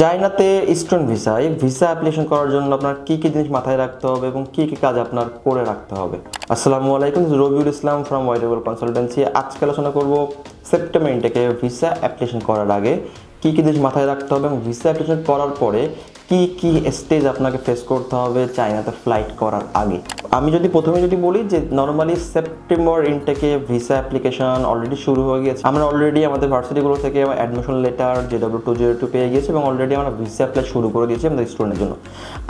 চায়নাতে student visa এই visa application করার জন্য আপনার কি কি জিনিস মাথায় রাখতে হবে এবং কি কি কাজ আপনার করে রাখতে হবে। আসসালামু আলাইকুম, রবিউল ইসলাম ফ্রম ওয়াইডেবল কনসালটেন্সি। আজকে আলোচনা করব সেপ্টেম্বর ইনটেকে ভিসা অ্যাপ্লিকেশন করার আগে কি কি জিনিস মাথায় রাখতে হবে এবং ভিসা অ্যাপ্লিকেশন করার পরে কি কি স্টেজ আপনাকে ফেস করতে হবে চায়নাতে ফ্লাইট করার আগে। আমি প্রথমে বলি যে নর্মালি সেপ্টেম্বর ইনটেকে ভিসা অ্যাপ্লিকেশন অলরেডি শুরু হয়ে গেছে। আমরা অলরেডি আমাদের ভার্সিটিগুলো থেকে অ্যাডমিশন লেটার JW202 পেয়ে গিয়েছে এবং অলরেডি আমরা ভিসা অ্যাপ্লাই শুরু করে দিয়েছি আমাদের স্টুডেন্টের জন্য।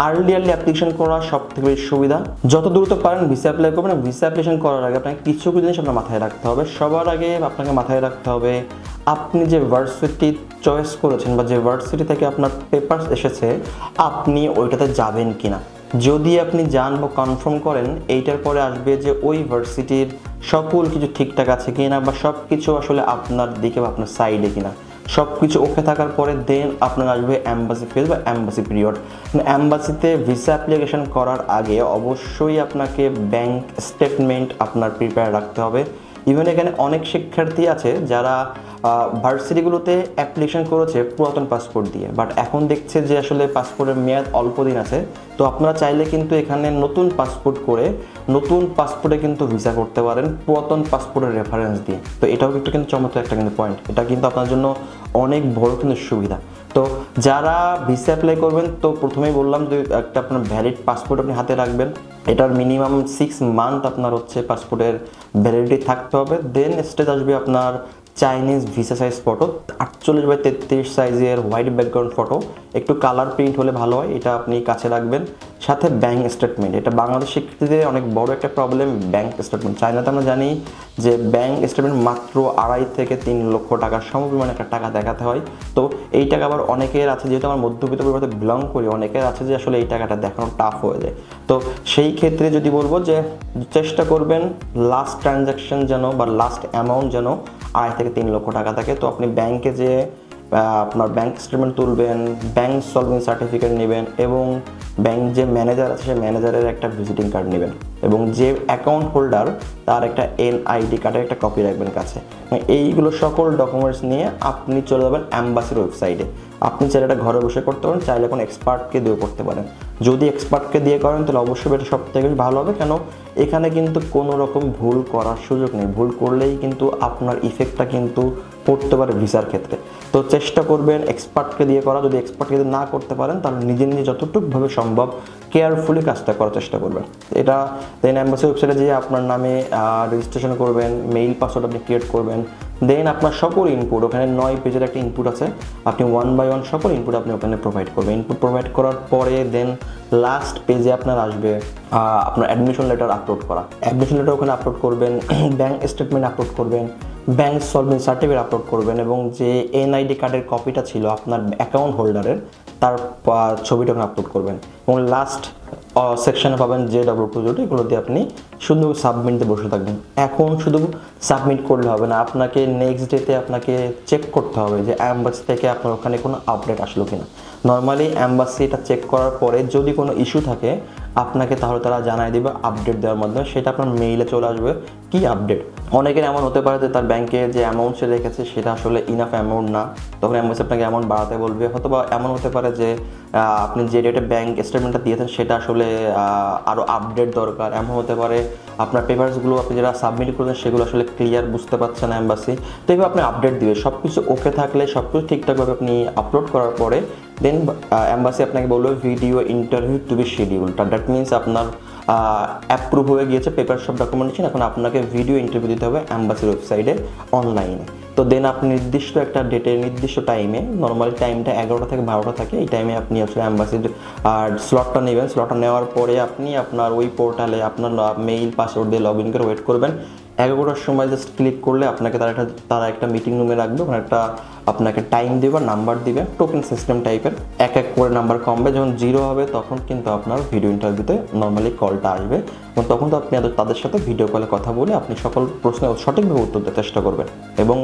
আর্লি অ্যাপ্লিকেশন করা সব থেকে বেশি সুবিধা। যত দ্রুত পারেন ভিসা অ্যাপ্লাই করবেন। ভিসা অ্যাপ্লিকেশন করার আগে আপনাকে কিছু জিনিস আপনার মাথায় রাখতে হবে। সবার আগে আপনাকে মাথায় রাখতে হবে আপনি যে ভার্সিটি চয়েস করেছেন বা যে ভার্সিটি থেকে আপনার পেপারস এসেছে আপনি ওইটাতে যাবেন কিনা। যদি আপনি যান বা কনফার্ম করেন, এইটার পরে আসবে যে ওই ভার্সিটির সকল কিছু ঠিকঠাক আছে কিনা বা সব কিছু আসলে আপনার দিকে বা আপনার সাইডে কিনা। সব কিছু ওকে থাকার পরে দেন আপনার আসবে অ্যাম্বাসি ফেজ বা অ্যাম্বাসি পিরিয়ড। অ্যাম্বাসিতে ভিসা অ্যাপ্লিকেশন করার আগে অবশ্যই আপনাকে ব্যাংক স্টেটমেন্ট আপনার প্রিপেয়ার রাখতে হবে। ইভেন এখানে অনেক শিক্ষার্থী আছে যারা ভার্সিটিগুলোতে অ্যাপ্লিকেশন করেছে পুরাতন পাসপোর্ট দিয়ে, বাট এখন দেখছে যে আসলে পাসপোর্টের মেয়াদ অল্প দিন আছে। তো আপনারা চাইলে কিন্তু এখানে নতুন পাসপোর্ট করে নতুন পাসপোর্টে কিন্তু ভিসা করতে পারেন পুরাতন পাসপোর্টের রেফারেন্স দিয়ে। তো এটাও কিন্তু চমৎকার একটা পয়েন্ট। এটা কিন্তু আপনার জন্য অনেক বড় কিন্তু সুবিধা। তো যারা ভিসা অ্যাপ্লাই করবেন, তো প্রথমেই বললাম যে একটা আপনার ভ্যালিড পাসপোর্ট আপনি হাতে রাখবেন। এটার মিনিমাম 6 মান্থ আপনার পাসপোর্টের ভ্যালিডিটি থাকতে হবে। দেন স্টেজ আসবে আপনার Chinese visa size photo, 48x33 সাইজের হোয়াইট ব্যাকগ্রাউন্ড ফটো, একটু কালার প্রিন্ট হলে ভালো হয়, এটা আপনি কাছে রাখবেন। সাথে ব্যাংক স্টেটমেন্ট, এটা বাংলাদেশ শিক্ষার্থীদের অনেক বড় একটা প্রবলেম। ব্যাংক স্টেটমেন্ট চায়নাতে আমরা জানি যে ব্যাংক স্টেটমেন্ট মাত্র 2.5 থেকে 3 লক্ষ টাকার সমপরিমাণ একটা টাকা দেখাতে হয়। তো এই টাকা আবার অনেকের আছে, যেহেতু আমরা মধ্যবিত্ত পরিবারে বিলং করি, অনেকের আছে যে আসলে এই টাকাটা দেখানো টাফ হয়ে যায়। তো সেই ক্ষেত্রে যদি বলবো যে চেষ্টা করবেন লাস্ট ট্রানজ্যাকশন যেন বা লাস্ট অ্যামাউন্ট যেন 2.5 থেকে 3 লক্ষ টাকা থাকে। তো আপনি ব্যাংকে যে আপনার ব্যাংক স্টেটমেন্ট তুলবেন, ব্যাংক সলভেন্সি সার্টিফিকেট নেবেন এবং ব্যাংক যে ম্যানেজার আছে সেই ম্যানেজারের একটা ভিজিটিং কার্ড নেবেন এবং যে অ্যাকাউন্ট হোল্ডার তার একটা NID কার্ডের একটা কপি রাখবেন কাছে। এইগুলো সকল ডকুমেন্টস নিয়ে আপনি চলে যাবেন অ্যাম্বাসির ওয়েবসাইটে। আপনি চাইলে এটা ঘরে বসে করতে পারেন, চাইলে কোনো এক্সপার্টকে দিয়েও করতে পারেন। যদি এক্সপার্টকে দিয়ে করেন তাহলে অবশ্যই এটা সব থেকে ভালো হবে, কেন এখানে কিন্তু কোনো রকম ভুল করার সুযোগ নেই। ভুল করলেই কিন্তু আপনার ইফেক্টটা কিন্তু পড়তে পারে ভিসার ক্ষেত্রে। তো চেষ্টা করবেন এক্সপার্টকে দিয়ে করা। যদি এক্সপার্টকে দিয়ে না করতে পারেন তাহলে নিজে যতটুকুভাবে সম্ভব কেয়ারফুলি কাজটা করার চেষ্টা করবেন। এটা দেন অ্যাম্বাসি ওয়েবসাইটে যেয়ে আপনার নামে রেজিস্ট্রেশন করবেন, মেইল পাসওয়ার্ড আপনি ক্রিয়েট করবেন। দেন আপনার সকল ইনপুট, ওখানে 9 পেজের একটা ইনপুট আছে, আপনি 1 বাই 1 সকল ইনপুট আপনি ওখানে প্রোভাইড করবেন। ইনপুট প্রোভাইড করার পরে দেন লাস্ট পেজে আপনার আসবে আপনার অ্যাডমিশন লেটার আপলোড করা। অ্যাডমিশন লেটার ওখানে আপলোড করবেন, ব্যাংক স্টেটমেন্ট আপলোড করবেন, ব্যাংক সলভেন্সি সার্টিফিকেট আপলোড করবেন এবং যে NID কার্ডের কপিটা ছিল আপনার অ্যাকাউন্ট হোল্ডারের তার ছবিটা ওখানে আপলোড করবেন এবং লাস্ট সেকশনে পাবেন JW202, এগুলো দিয়ে আপনি শুধু সাবমিটে বসে থাকবেন। এখন শুধু সাবমিট করলে হবে না, আপনাকে নেক্সট ডেতে আপনাকে চেক করতে হবে যে অ্যাম্বাসি থেকে আপনার ওখানে কোনো আপডেট আসলো কিনা। নর্মালি অ্যাম্বাসি এটা চেক করার পরে যদি কোনো ইস্যু থাকে আপনাকে তাহলে তারা জানাই দেবে আপডেট দেওয়ার মাধ্যমে, সেটা আপনার মেইলে চলে আসবে কি আপডেট। অনেকের এমন হতে পারে যে তার ব্যাংকে যে অ্যামাউন্ট সে রেখেছে সেটা আসলে ইনাফ অ্যামাউন্ট না, তখন অ্যাম্বাসি আপনাকে অ্যামাউন্ট বাড়াতে বলবে। অথবা এমন হতে পারে যে আপনি যে ডেটে ব্যাংক স্টেটমেন্টটা দিয়েছেন সেটা আসলে আরও আপডেট দরকার। এমন হতে পারে আপনার পেপারসগুলো আপনি যেটা সাবমিট করেছেন সেগুলো আসলে ক্লিয়ার বুঝতে পারছেন না অ্যাম্বাসি, তো এইভাবে আপনি আপডেট দিবে। সব কিছু ওকে থাকলে সব কিছু ঠিকঠাকভাবে আপনি আপলোড করার পরে দেন অ্যাম্বাসি আপনাকে বলবে video interview to be schedule. That means আপনার অ্যাপ্রুভ হয়ে গিয়েছে পেপার সব ডকুমেন্টেশন, এখন আপনাকে ভিডিও ইন্টারভিউ দিতে হবে অ্যাম্বাসির ওয়েবসাইটে অনলাইনে। তো দেন আপনি নির্দিষ্ট একটা ডেটে নির্দিষ্ট টাইমে, নর্মালি টাইমটা 11টা থেকে 12টা থাকে, এই টাইমে আপনি আসলে অ্যাম্বাসির স্লটটা নেবেন। স্লটটা নেওয়ার পরে আপনি আপনার ওই পোর্টালে আপনার মেইল পাসওয়ার্ড দিয়ে লগ ইন করে ওয়েট করবেন। 11টার সময় জাস্ট ক্লিক করলে আপনাকে তারা একটা মিটিং রুমে রাখবে, ওখানে আপনাকে টাইম দেবে, নাম্বার দিবে, টোকেন সিস্টেম টাইপের, এক এক করে নাম্বার কমবে। যখন 0 হবে তখন কিন্তু আপনার ভিডিও ইন্টারভিউতে নর্মালি কলটা আসবে এবং তখন তো আপনি তাদের সাথে ভিডিও কলে কথা বলে আপনি সকল প্রশ্নের সঠিকভাবে উত্তর দিতে চেষ্টা করবেন এবং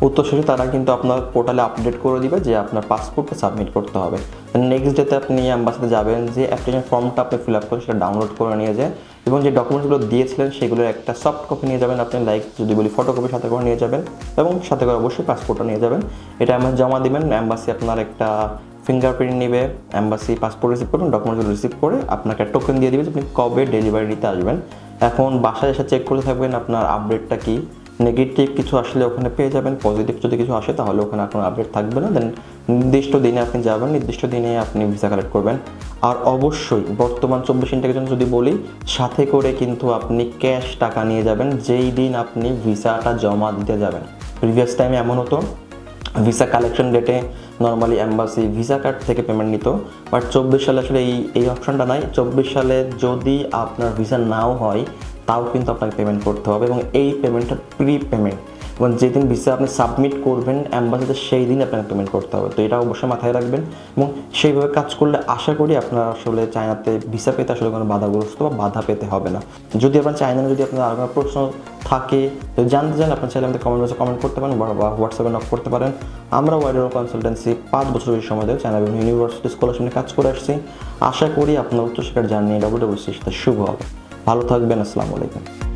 উত্তর শেষে তারা কিন্তু আপনার পোর্টালে আপডেট করে দিবে যে আপনার পাসপোর্টটা সাবমিট করতে হবে। নেক্সট ডেতে আপনি অ্যাম্বাসিতে যাবেন, যে অ্যাপ্লিকেশন ফর্মটা আপনি ফিল আপ করে সেটা ডাউনলোড করে নিয়ে যায় এবং যে ডকুমেন্টসগুলো দিয়েছিলেন সেগুলোর একটা সফট কপি নিয়ে যাবেন আপনি, লাইক যদি বলি ফটোকপি সাথে করে নিয়ে যাবেন এবং সাথে করে অবশ্যই পাসপোর্টটা নিয়ে যাবেন। এটা আমার জমা দিবেন, অ্যাম্বাসি আপনার একটা ফিঙ্গারপ্রিন্ট নেবে, এম্বাসি পাসপোর্ট রিসিভ করবেন, ডকুমেন্টগুলো রিসিভ করে আপনাকে টোকেন দিয়ে দিবে যে আপনি কবে ডেলিভারি নিতে আসবেন। এখন বাসায় এসে চেক করে থাকবেন আপনার আপডেটটা কি, নেগেটিভ কিছু আসলে ওখানে পেয়ে যাবেন, পজিটিভ যদি কিছু আসে তাহলে ওখানে কোনো আপডেট থাকবে না। দেন নির্দিষ্ট দিনে আপনি যাবেন, নির্দিষ্ট দিনে আপনি ভিসা কালেক্ট করবেন। আর অবশ্যই বর্তমান 24 ইন্টারের জন্য যদি বলি, সাথে করে কিন্তু আপনি ক্যাশ টাকা নিয়ে যাবেন যেই দিন আপনি ভিসাটা জমা দিতে যাবেন। প্রিভিয়াস টাইমে এমন হতো, ভিসা কালেকশন ডেটে নর্মালি এম্বাসি ভিসা কার্ড থেকে পেমেন্ট নিত, বাট 24 সালে আসলে এই অপশনটা নাই। 24 সালে যদি আপনার ভিসা নাও হয় তাও কিন্তু আপনাকে পেমেন্ট করতে হবে, এবং এই পেমেন্টটা প্রি পেমেন্ট, এবং যেদিন ভিসা আপনি সাবমিট করবেন অ্যাম্বাসিতে সেই দিন আপনাকে পেমেন্ট করতে হবে। তো এটা অবশ্যই মাথায় রাখবেন, এবং সেইভাবে কাজ করলে আশা করি আপনার আসলে চায়নাতে ভিসা পেতে আসলে কোনো বাধাগ্রস্ত বা বাধা পেতে হবে না। যদি আপনার চায়না যদি আপনার আরও কোনো প্রশ্ন থাকে, যদি জানতে চান আপনার চাইলে আমাদের কমেন্ট বক্সে কমেন্ট করতে পারেন বা হোয়াটসঅ্যাপে নক করতে পারেন। আমরা ওয়াইডার কনসালটেন্সি 5 বছর বেশি সময় ধরে চায়না বিভিন্ন ইউনিভার্সিটি স্কলারশিপ নিয়ে কাজ করে আসছি। আশা করি আপনার উচ্চশিক্ষার জার্নি WWC সাথে শুভ হবে। ভালো থাকবেন, আসসালামু আলাইকুম।